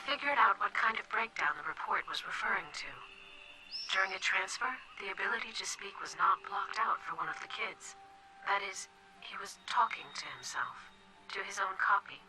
figured out what kind of breakdown the report was referring to. During a transfer, the ability to speak was not blocked out for one of the kids. That is, he was talking to himself, to his own copy.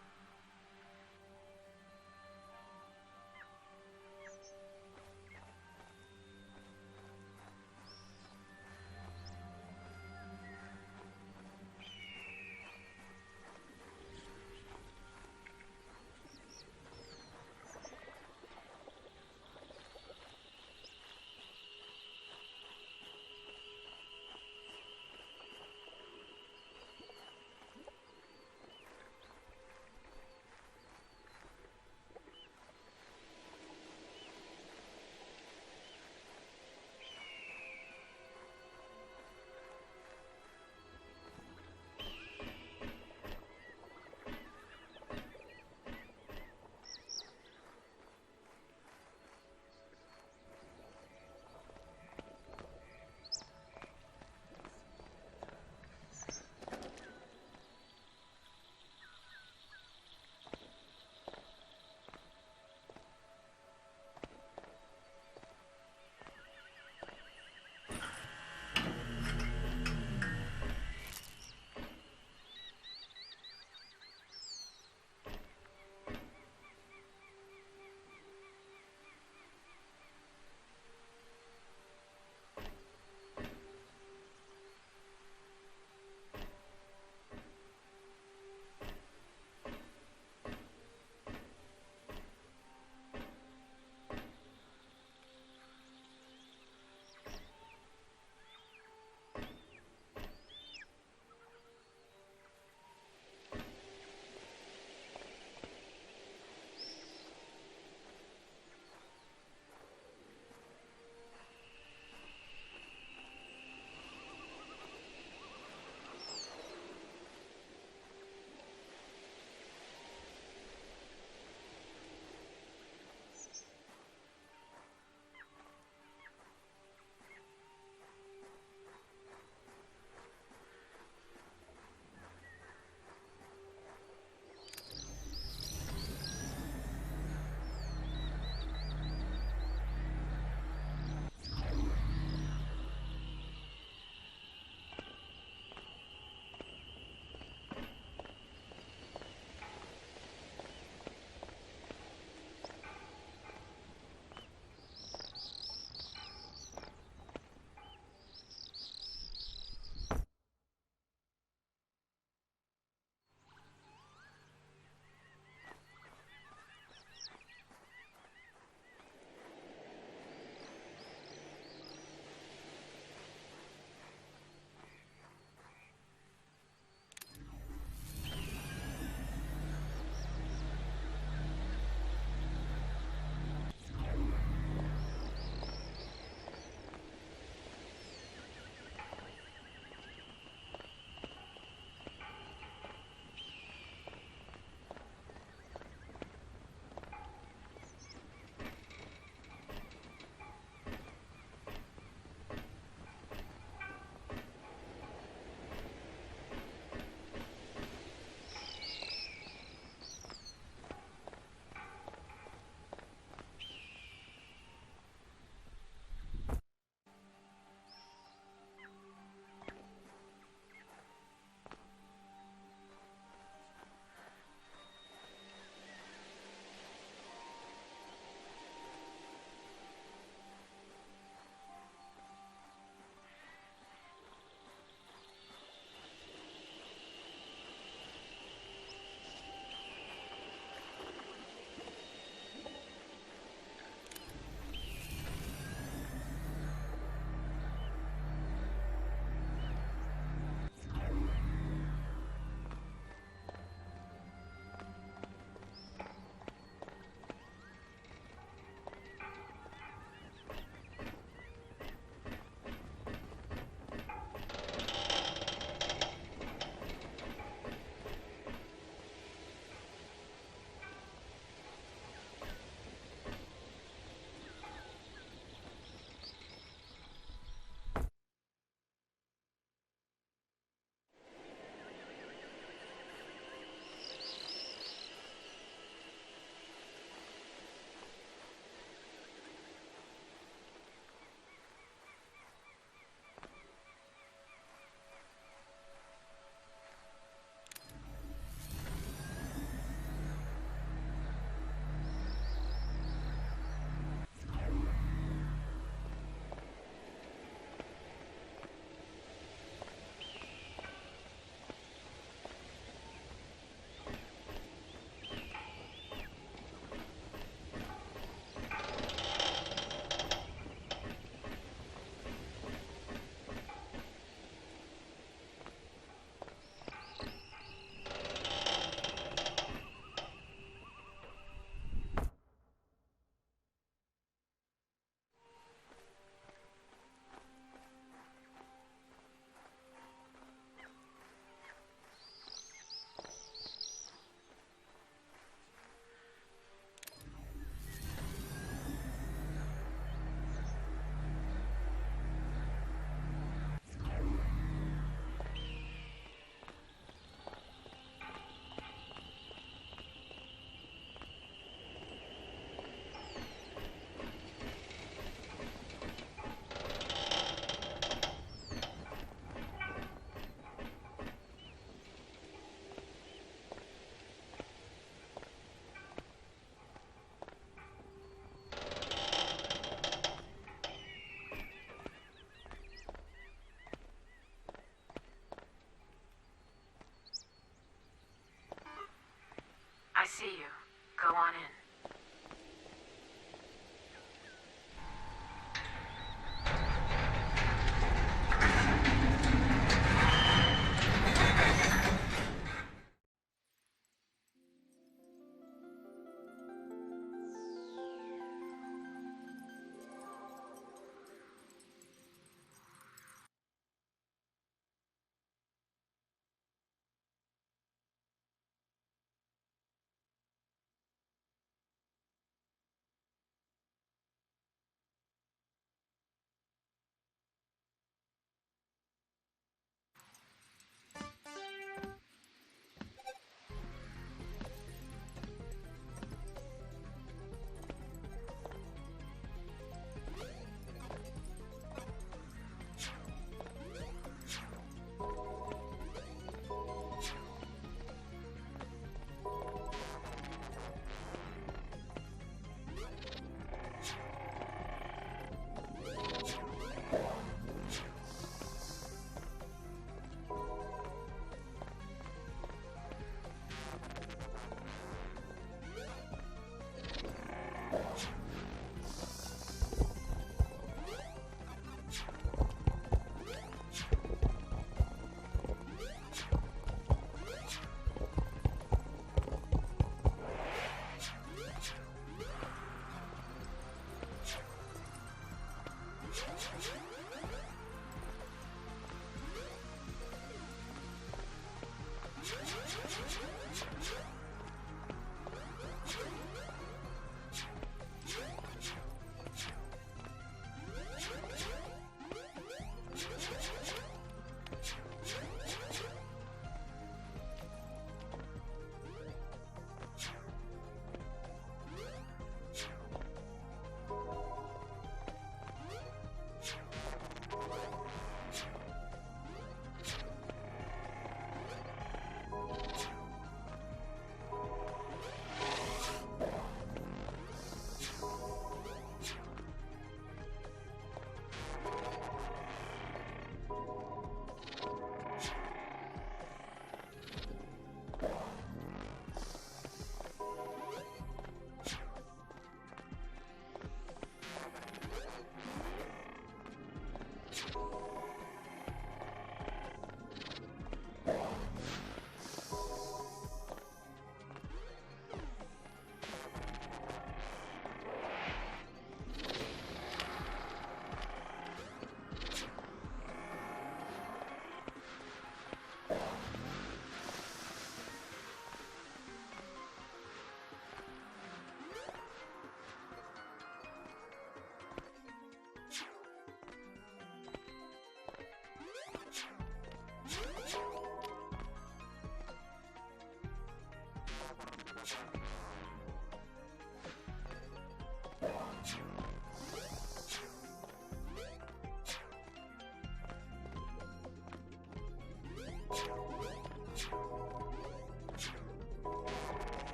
go on in.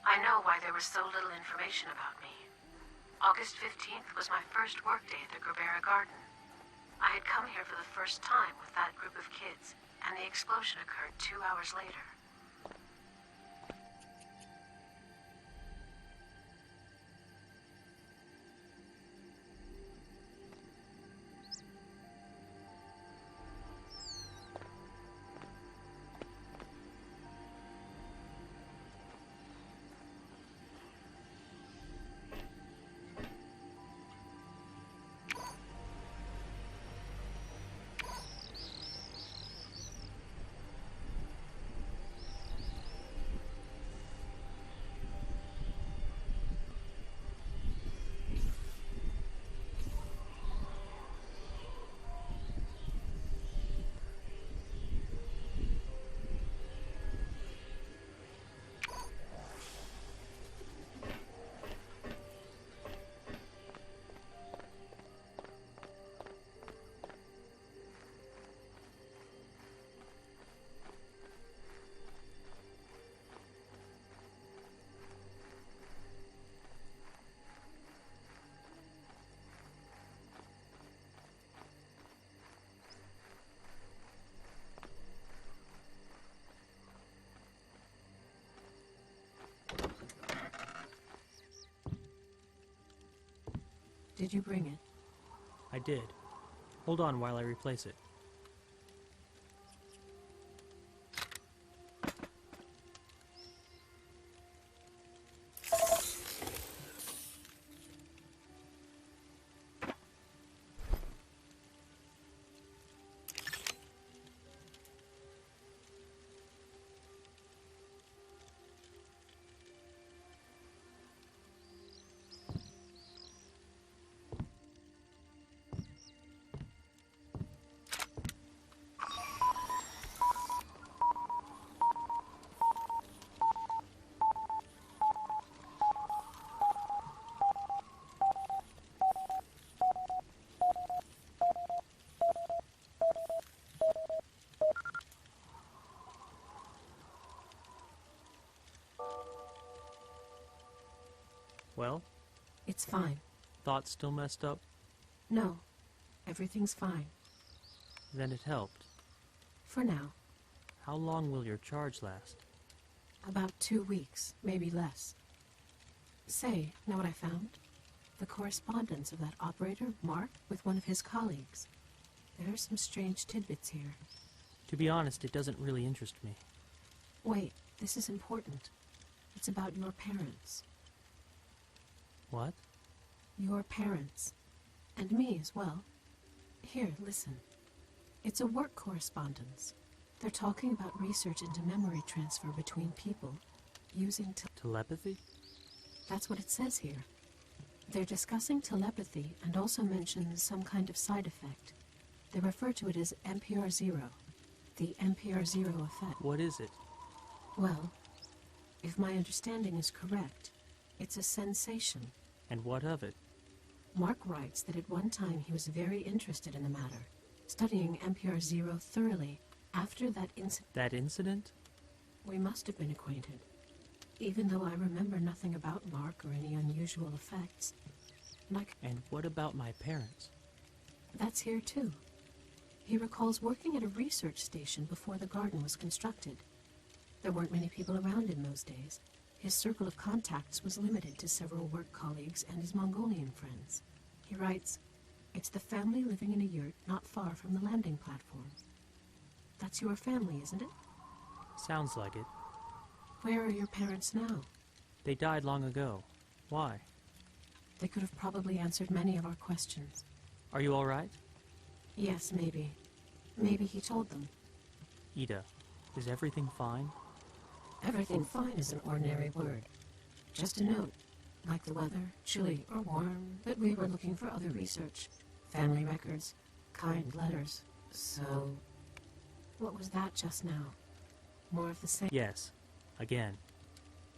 I know why there was so little information about me. August 15th was my first workday at the Gerbera Garden. I had come here for the first time with that group of kids, and the explosion occurred 2 hours later. Did you bring it? I did. Hold on while I replace it. Well? It's fine. Thoughts still messed up? No, everything's fine. Then it helped. For now. How long will your charge last? About 2 weeks, maybe less. Say, know what I found? The correspondence of that operator, Mark, with one of his colleagues. There are some strange tidbits here. To be honest, it doesn't really interest me. Wait, this is important. It's about your parents. What? Your parents. And me as well. Here, listen. It's a work correspondence. They're talking about research into memory transfer between people, using telepathy? That's what it says here. They're discussing telepathy and also mention some kind of side effect. They refer to it as MPR0, the MPR0 effect. What is it? Well, if my understanding is correct, it's a sensation. And what of it? Mark writes that at one time he was very interested in the matter, studying MPR0 thoroughly. After that incident... That incident? We must have been acquainted. Even though I remember nothing about Mark or any unusual effects. And what about my parents? That's here too. He recalls working at a research station before the garden was constructed. There weren't many people around in those days. His circle of contacts was limited to several work colleagues and his Mongolian friends. He writes, "It's the family living in a yurt not far from the landing platform." That's your family, isn't it? Sounds like it. Where are your parents now? They died long ago. Why? They could have probably answered many of our questions. Are you all right? Yes, maybe. Maybe he told them. Ida, is everything fine? Everything fine is an ordinary word. Just a note, like the weather, chilly or warm, that we were looking for other research. Family records, kind letters. So, what was that just now? More of the same? Yes. Again.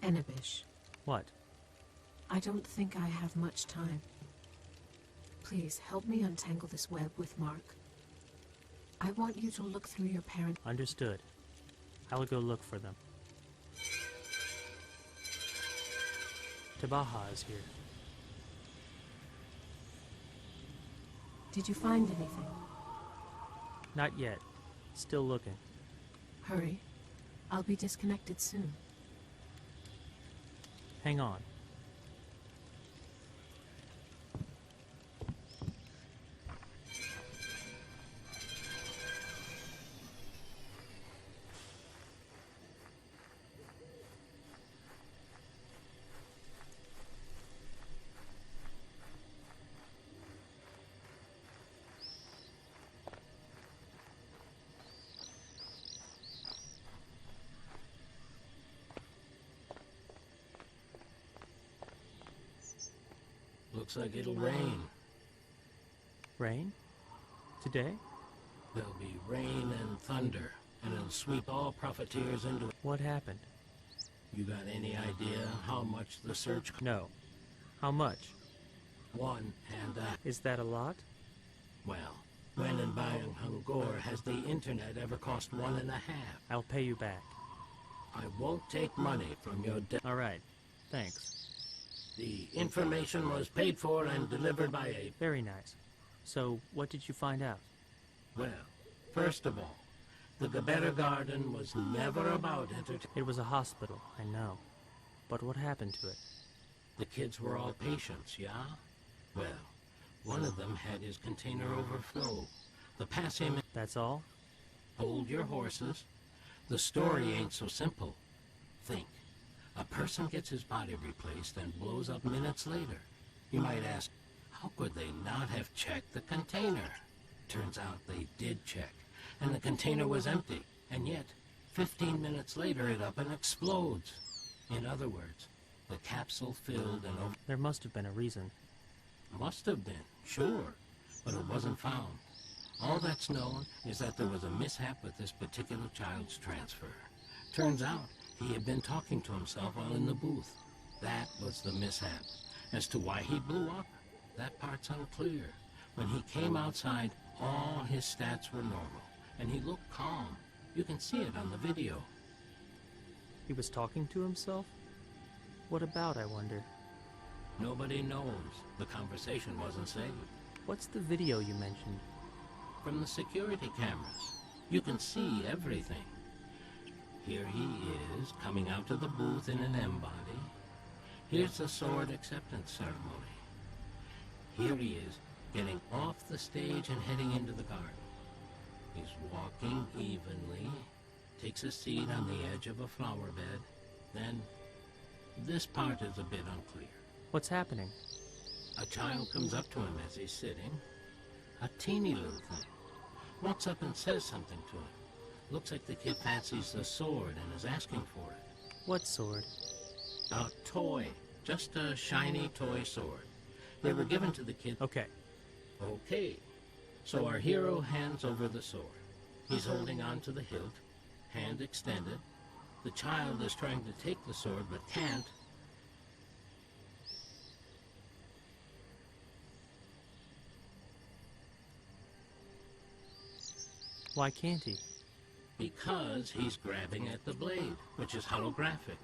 Enebish. What? I don't think I have much time. Please, help me untangle this web with Mark. I want you to look through your parents. Understood. I will go look for them. Tabaha is here. Did you find anything? Not yet. Still looking. Hurry. I'll be disconnected soon. Hang on. Looks like it'll rain. Rain? Today? There'll be rain and thunder, and it'll sweep all profiteers into it. What happened? You got any idea how much the search cost? No. How much? One, and Is that a lot? well, when in Bayang Hungor has the internet ever cost 1.5? I'll pay you back. I won't take money from your All right. Thanks. The information was paid for and delivered by a... Very nice. So, what did you find out? Well, first of all, the Gebera Garden was never about entertainment. It was a hospital, I know. But what happened to it? The kids were all patients, yeah? Well, one of them had his container overflow. The pass him... That's all? Hold your horses. The story ain't so simple. Think. A person gets his body replaced and blows up minutes later. You might ask, how could they not have checked the container? Turns out they did check, and the container was empty. And yet, 15 minutes later it up and explodes. In other words, the capsule filled and over... There must have been a reason. Must have been, sure, but it wasn't found. All that's known is that there was a mishap with this particular child's transfer. Turns out, he had been talking to himself while in the booth. That was the mishap. As to why he blew up, that part's unclear. When he came outside, all his stats were normal, and he looked calm. You can see it on the video. He was talking to himself? What about, I wonder? Nobody knows. The conversation wasn't saved. What's the video you mentioned? From the security cameras. You can see everything. Here he is, coming out to the booth in an M-body. Here's the sword acceptance ceremony. Here he is, getting off the stage and heading into the garden. He's walking evenly, takes a seat on the edge of a flower bed. Then, this part is a bit unclear. What's happening? A child comes up to him as he's sitting. A teeny little thing. Walks up and says something to him. Looks like the kid fancies the sword and is asking for it. What sword? A toy. Just a shiny toy sword. They were given to the kid. Okay. Okay. So our hero hands over the sword. He's holding on to the hilt, hand extended. The child is trying to take the sword but can't. Why can't he? Because he's grabbing at the blade, which is holographic.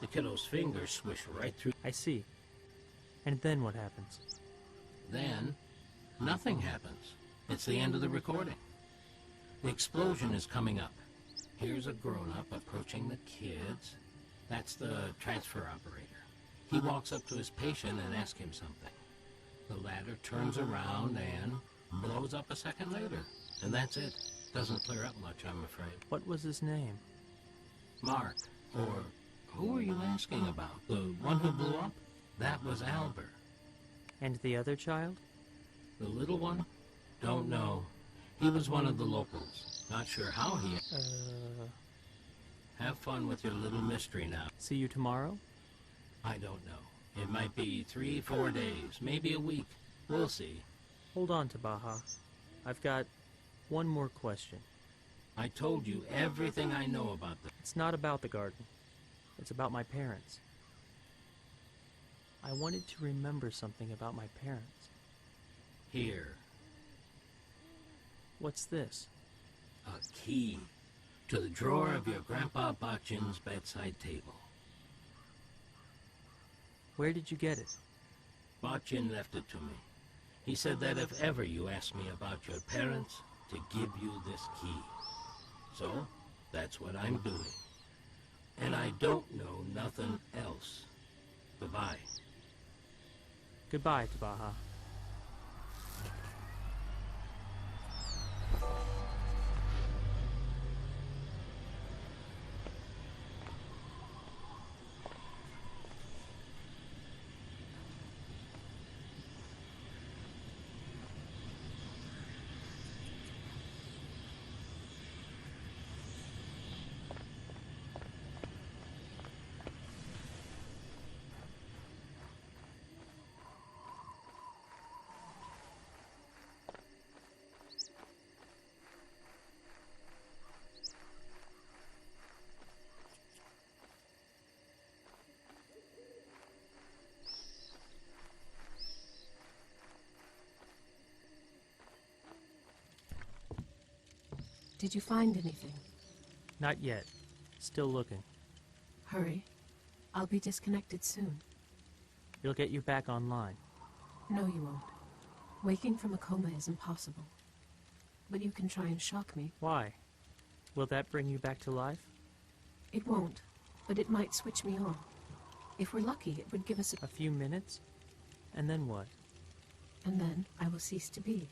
The kiddo's fingers swish right through. I see. And then what happens? Then, nothing happens. It's the end of the recording. The explosion is coming up. Here's a grown-up approaching the kids. That's the transfer operator. He walks up to his patient and asks him something. The latter turns around and blows up a second later. And that's it. Doesn't clear up much, I'm afraid. What was his name? Mark. Or who are you asking about? The one who blew up? That was Albert. And the other child? The little one? Don't know. He was one of the locals. Not sure how he... Have fun with your little mystery now. See you tomorrow? I don't know. It might be 3-4 days, maybe a week. We'll see. Hold on to Baja. I've got one more question. I told you everything I know about them. It's not about the garden. It's about my parents. I wanted to remember something about my parents. Here. What's this? A key to the drawer of your Grandpa Batjin's bedside table. Where did you get it? Batjin left it to me. He said that if ever you ask me about your parents, to give you this key. So, that's what I'm doing. And I don't know nothing else. Goodbye. Goodbye, Tabaha. Did you find anything? Not yet. Still looking. Hurry. I'll be disconnected soon. It'll get you back online. No, you won't. Waking from a coma is impossible. But you can try and shock me. Why? Will that bring you back to life? It won't, but it might switch me on. If we're lucky, it would give us A few minutes? And then what? And then I will cease to be.